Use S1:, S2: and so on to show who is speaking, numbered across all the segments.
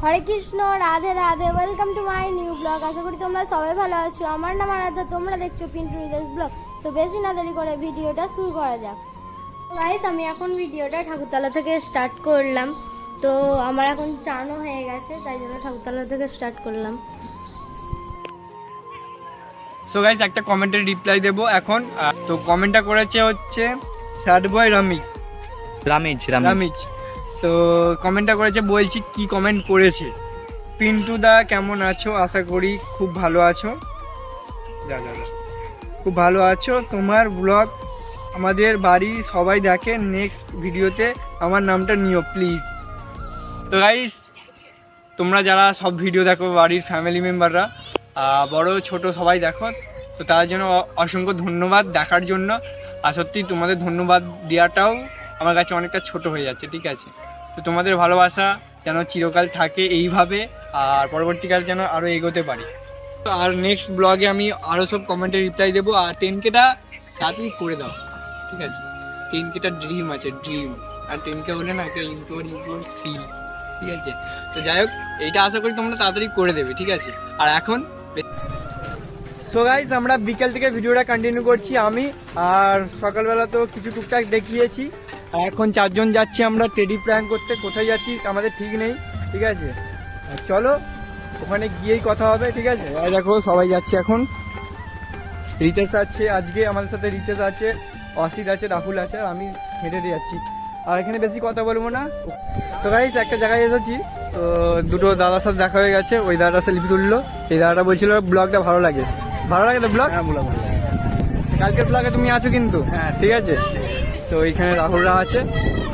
S1: Hare Krishna, Radhe Radhe. Welcome to my new blog. আশা করি তোমরা সবাই ভালো আছো। আমার নাম আরাধ্যা, তোমরা দেখছো পিন্টু রিদাস ব্লগ। তো বেশি না দেরি করে ভিডিওটা শুরু করা যাক। গাইস, আমি এখন ভিডিওটা ঠাকুরতলা থেকে স্টার্ট করলাম। তো আমার এখন চানও হয়ে গেছে, তাই জন্য ঠাকুরতলা থেকে স্টার্ট করলাম।
S2: সো গাইস, একটা কমেন্টের রিপ্লাই দেবো এখন। তো কমেন্টটা করেছে হচ্ছে স্যাড বয় রামিজ। তো কমেন্টটা করেছে, বলছি কি কমেন্ট করেছে, পিন্টু দা কেমন আছো? আশা করি খুব ভালো আছো। খুব ভালো আছো। তোমার ব্লগ আমাদের বাড়ি সবাই দেখে, নেক্সট ভিডিওতে আমার নামটা নিও প্লিজ। তো গাইস, তোমরা যারা সব ভিডিও দেখো, বাড়ির ফ্যামিলি মেম্বাররা বড় ছোট সবাই দেখো, তো তার জন্য অসংখ্য ধন্যবাদ দেখার জন্য। আর সত্যি তোমাদের ধন্যবাদ দেওয়াটাও আমার কাছে অনেকটা ছোট হয়ে যাচ্ছে, ঠিক আছে? তো তোমাদের ভালোবাসা যেন চিরকাল থাকে এইভাবে, আর পরবর্তীকাল যেন আরও এগোতে পারি। তো আর নেক্সট ব্লগে আমি আরও সব কমেন্টের রিপ্লাই দেবো। আর 10Kটা তাড়াতাড়ি করে দাও, ঠিক আছে? 10Kটা ড্রিম আছে, ড্রিম। আর 10K হলে না একটা ইনডোর ফিল, ঠিক আছে? তো যাই হোক, এইটা আশা করি তোমরা তাড়াতাড়ি করে দেবে, ঠিক আছে? আর এখন সো গাইস, আমরা বিকেল থেকে ভিডিওটা কন্টিনিউ করছি আমি। আর সকালবেলা তো কিছু টুকটাক দেখিয়েছি। আর এখন 4 জন যাচ্ছি আমরা টেডি প্র্যাঙ্ক করতে। কোথায় যাচ্ছি আমাদের ঠিক নেই, ঠিক আছে? চলো ওখানে গিয়েই কথা হবে, ঠিক আছে? আর দেখো সবাই যাচ্ছে এখন। রিতেশ আছে আজকে আমাদের সাথে, রিতেশ আছে, অসিত আছে, রাহুল আছে, আর আমি হেঁটে হেঁটে যাচ্ছি। আর এখানে বেশি কথা বলবো না। তো গাইস, একটা জায়গায় এসেছি, তো দুটো দাদার সাথে দেখা হয়ে গেছে। ওই দাদাটা সেলফি তুললো। এই দাদাটা বলছিল ব্লগটা ভালো লাগে তো ব্লগ? হ্যাঁ, ভালো লাগে। কালকের ব্লগে তুমি আছো কিন্তু, হ্যাঁ, ঠিক আছে? তো এইখানে রাহুলরা আছে,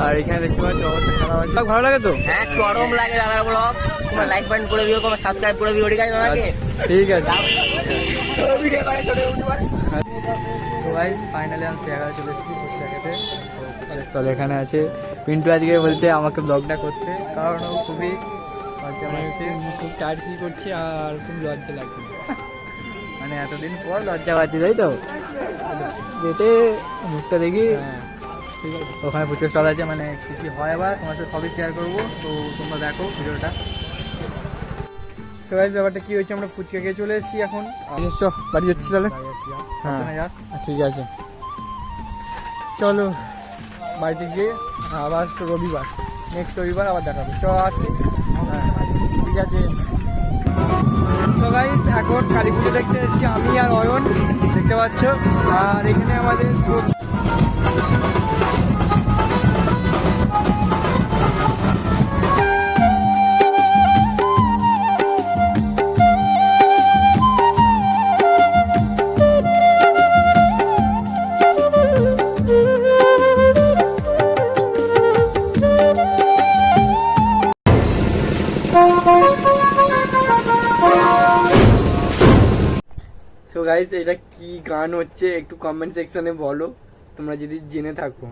S2: আর এখানে দেখতে পাচ্ছ অবস্থা খারাপ আছে। ভালো লাগে তো?
S3: হ্যাঁ, চরম লাগে দাদার ব্লগ। তোমরা লাইক বাটন করে দিও, তোমরা সাবস্ক্রাইব করে দিও, ঠিক আছে দাদাকে?
S2: ঠিক আছে।
S3: ভিডিও করে ছোট ইউটিউবার।
S2: তো গাইস, ফাইনালি আমি জায়গায় চলে এসেছি জায়গাতে। তাহলে এখানে আছে পিন্টু। আজকে বলছে আমাকে ব্লগটা করতে, কারণ ও খুবই লজ্জা পাচ্ছে, খুব টায়ার্ড ফিল করছে আর খুব লজ্জা লাগছে। মানে এতদিন পর লজ্জা পাচ্ছি, তাই তো? যেতে মুখটা দেখি। ঠিক আছে, ওখানে প্রচুর স্টল আছে, মানে কী কী হয় আবার তোমার সাথে সবই শেয়ার করবো। তো তোমরা দেখো ভিডিওটা। তো গাইস, ব্যাপারটা কী হয়েছে, আমরা ফুচকা খেয়ে চলে এসেছি এখন। বাড়ি যাচ্ছি তাহলে? হ্যাঁ, ঠিক আছে, চলো বাড়িতে গিয়ে আবার তো রবিবার, নেক্সট রবিবার আবার দেখাবো। আসছি। হ্যাঁ, ঠিক আছে। তো গাইস, এখন কালী পুজো দেখতে এসেছি আমি আর অয়ন, দেখতে পাচ্ছ। আর এখানে আমাদের তো গাইস, এটা কি গান হচ্ছে একটু কমেন্ট সেকশনে বলো, তোমরা যদি জেনে থাকো।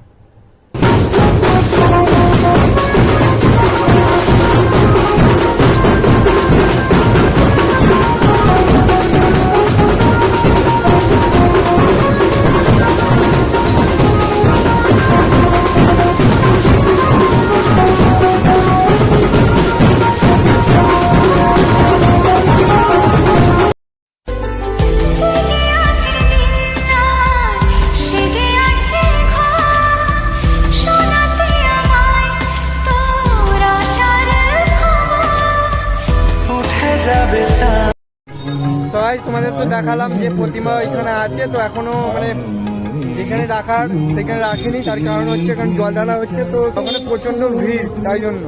S2: সবাই তোমাদের তো দেখালাম যে প্রতিমা এখানে আছে, তো এখনো মানে যেখানে রাখার সেখানে রাখিনি। তার কারণ হচ্ছে এখানে জল ঢালা হচ্ছে, তো ওখানে প্রচন্ড ভিড়, তাই জন্য।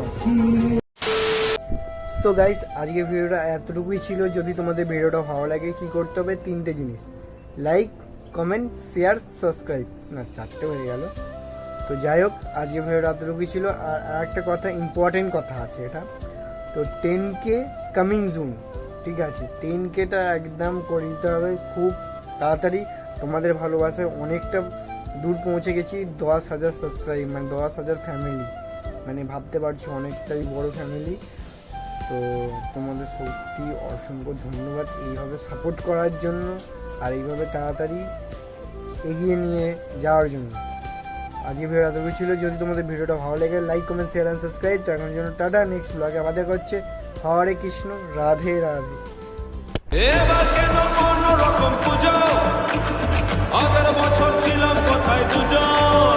S2: সো গাইস, আজকে ভিডিওটা এতটুকুই ছিল। যদি তোমাদের ভিডিওটা ভালো লাগে, কি করতে হবে? 3টে জিনিস: লাইক, কমেন্ট, শেয়ার, সাবস্ক্রাইব। না, 4টে হয়ে গেল। তো যাই হোক, আজকে ভিডিওটা এতটুকুই ছিল। আর একটা কথা, ইম্পর্টেন্ট কথা আছে এটা। তো 10K কামিং জুন, ঠিক আছে? 10Kটা একদম করে দিতে হবে খুব তাড়াতাড়ি। তোমাদের ভালোবাসায় অনেকটা দূর পৌঁছে গেছি। 10,000 সাবস্ক্রাইব, মানে 10,000 ফ্যামিলি, মানে ভাবতে পারছো অনেকটাই বড় ফ্যামিলি। তো তোমাদের সত্যি অসংখ্য ধন্যবাদ এইভাবে সাপোর্ট করার জন্য, আর এইভাবে তাড়াতাড়ি এগিয়ে নিয়ে যাওয়ার জন্য। আজকে ভিডিও এতটুকু ছিল। যদি তোমাদের ভিডিওটা ভালো লাগে, like, comment, share and subscribe. তো এখন জন্য টাটা, নেক্সট ব্লগে আবার দেখা হচ্ছে। হরে কৃষ্ণ, রাধে রাধে।